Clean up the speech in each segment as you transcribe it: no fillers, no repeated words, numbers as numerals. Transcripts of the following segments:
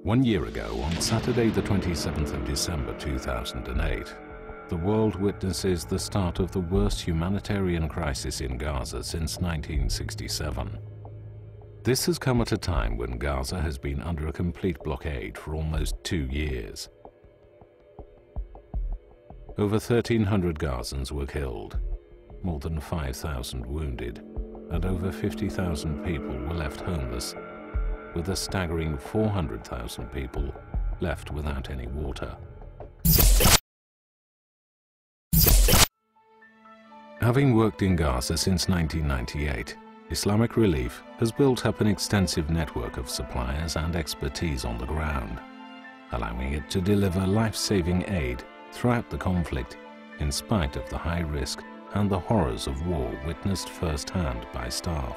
1 year ago, on Saturday the 27th of December 2008, the world witnesses the start of the worst humanitarian crisis in Gaza since 1967. This has come at a time when Gaza has been under a complete blockade for almost 2 years. Over 1,300 Gazans were killed, more than 5,000 wounded, and over 50,000 people were left homeless, with a staggering 400,000 people left without any water. Having worked in Gaza since 1998, Islamic Relief has built up an extensive network of suppliers and expertise on the ground, allowing it to deliver life-saving aid throughout the conflict, in spite of the high risk and the horrors of war witnessed firsthand by staff.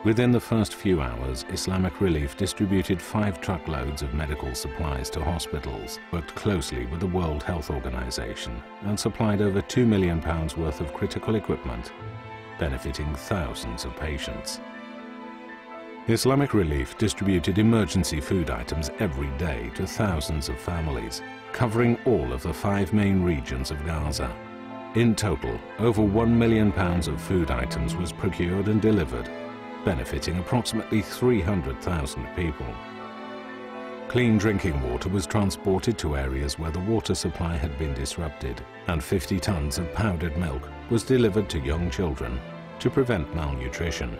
Within the first few hours, Islamic Relief distributed 5 truckloads of medical supplies to hospitals, worked closely with the World Health Organization, and supplied over £2 million worth of critical equipment, benefiting thousands of patients. Islamic Relief distributed emergency food items every day to thousands of families, covering all of the 5 main regions of Gaza. In total, over £1 million of food items was procured and delivered, benefiting approximately 300,000 people. Clean drinking water was transported to areas where the water supply had been disrupted, and 50 tons of powdered milk was delivered to young children to prevent malnutrition.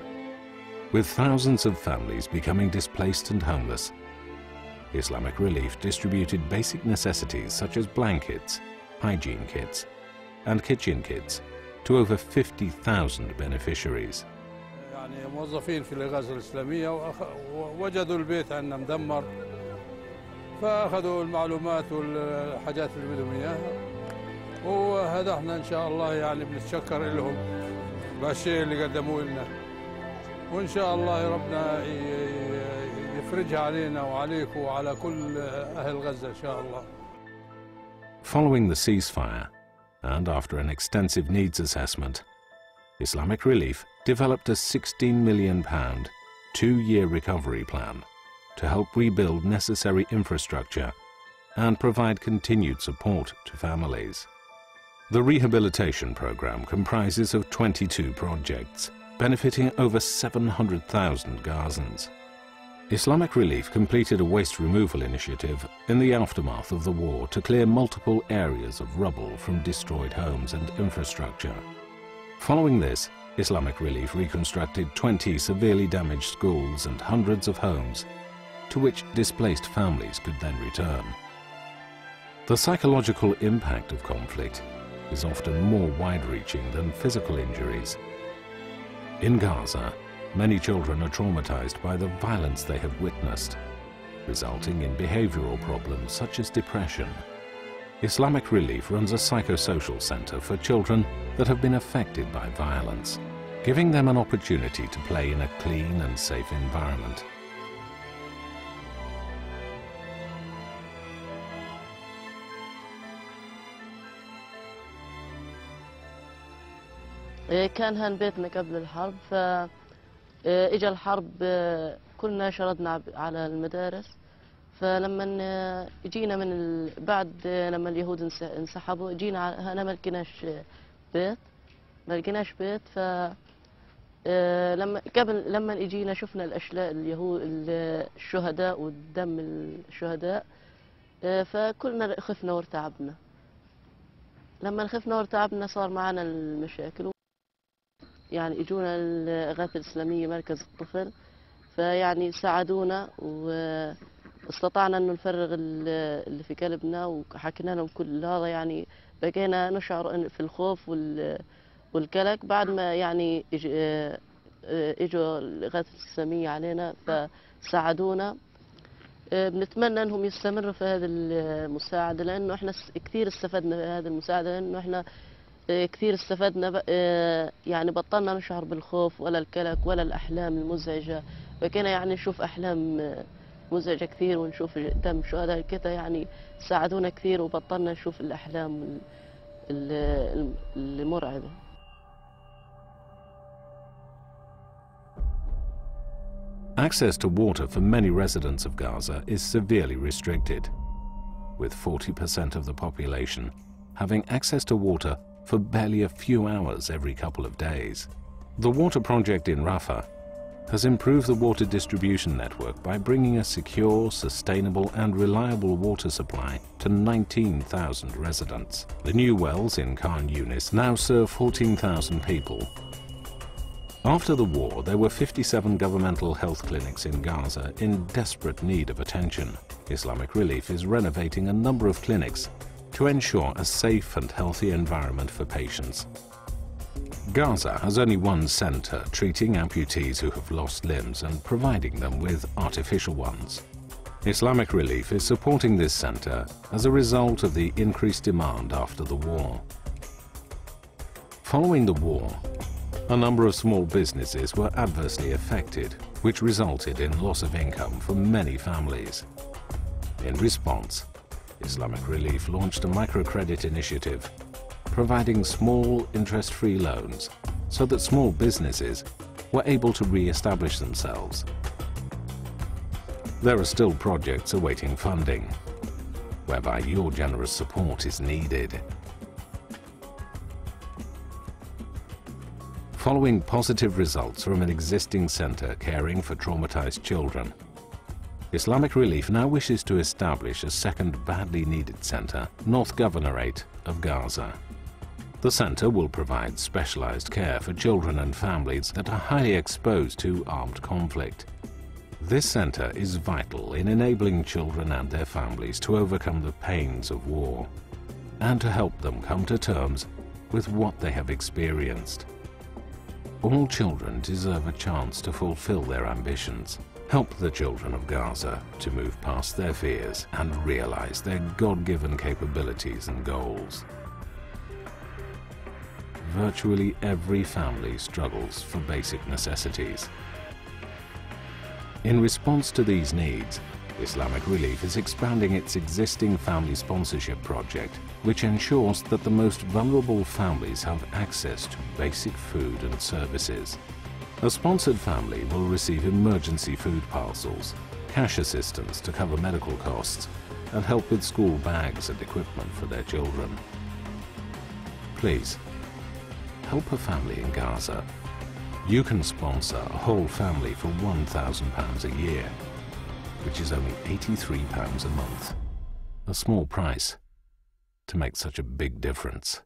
With thousands of families becoming displaced and homeless, Islamic Relief distributed basic necessities such as blankets, hygiene kits, and kitchen kits to over 50,000 beneficiaries. يعني موظفين في الغزة الإسلامية ووجدوا البيت عندنا مدمر، فأخذوا المعلومات والحاجات اللي بدهم إياها، وهذا احنا إن شاء الله يعني بنتشكر لهم بالشيء اللي قدموه لنا، وإن شاء الله ربنا يفرجها علينا وعليكم وعلى كل أهل غزة إن شاء الله. Following the ceasefire, and after an extensive needs assessment, Islamic Relief developed a £16 million 2-year recovery plan to help rebuild necessary infrastructure and provide continued support to families. The rehabilitation program comprises of 22 projects, benefiting over 700,000 Gazans. Islamic Relief completed a waste removal initiative in the aftermath of the war to clear multiple areas of rubble from destroyed homes and infrastructure. Following this, Islamic Relief reconstructed 20 severely damaged schools and hundreds of homes, to which displaced families could then return. The psychological impact of conflict is often more wide-reaching than physical injuries. In Gaza, many children are traumatized by the violence they have witnessed, resulting in behavioral problems such as depression. Islamic Relief runs a psychosocial center for children that have been affected by violence, giving them an opportunity to play in a clean and safe environment. كان هان بيتنا قبل الحرب، فإجا الحرب كلنا شردنا على المدارس، فلما جينا من بعد لما اليهود انسحبوا جينا هنا ما لقيناش بيت ف لما اجينا شفنا الاشلاء اليهود الشهداء والدم الشهداء، فكلنا خفنا وارتعبنا. لما خفنا وارتعبنا صار معنا المشاكل، يعني اجونا الإغاثة الإسلامية مركز الطفل، فيعني ساعدونا واستطعنا انه نفرغ اللي في قلبنا، وحكينا لهم كل هذا. يعني بقينا نشعر في الخوف والقلق بعد ما يعني اجوا الإغاثة الإسلامية علينا فساعدونا. بنتمنى انهم يستمروا في هذه المساعدة، لانه احنا كثير استفدنا في هذه المساعدة، لانه احنا كثير استفدنا، يعني بطلنا نشعر بالخوف ولا القلق ولا الأحلام المزعجة. بقينا يعني نشوف أحلام مزعجة كثير ونشوف دم شهداء كذا، يعني ساعدونا كثير وبطلنا نشوف الأحلام المرعبة. Access to water for many residents of Gaza is severely restricted, with 40% of the population having access to water for barely a few hours every couple of days. The water project in Rafah has improved the water distribution network by bringing a secure, sustainable and reliable water supply to 19,000 residents. The new wells in Khan Yunis now serve 14,000 people. After the war, there were 57 governmental health clinics in Gaza in desperate need of attention. Islamic Relief is renovating a number of clinics to ensure a safe and healthy environment for patients. Gaza has only one center treating amputees who have lost limbs and providing them with artificial ones. Islamic Relief is supporting this center as a result of the increased demand after the war. Following the war, a number of small businesses were adversely affected, which resulted in loss of income for many families. In response, Islamic Relief launched a microcredit initiative, providing small interest-free loans so that small businesses were able to re-establish themselves. There are still projects awaiting funding, whereby your generous support is needed. Following positive results from an existing center caring for traumatized children, Islamic Relief now wishes to establish a second badly needed center, North Governorate of Gaza. The center will provide specialized care for children and families that are highly exposed to armed conflict. This center is vital in enabling children and their families to overcome the pains of war and to help them come to terms with what they have experienced. All children deserve a chance to fulfill their ambitions. Help the children of Gaza to move past their fears and realize their God-given capabilities and goals. Virtually every family struggles for basic necessities. In response to these needs, Islamic Relief is expanding its existing family sponsorship project, which ensures that the most vulnerable families have access to basic food and services. A sponsored family will receive emergency food parcels, cash assistance to cover medical costs, and help with school bags and equipment for their children. Please, help a family in Gaza. You can sponsor a whole family for £1,000 a year, which is only £83 a month. A small price to make such a big difference.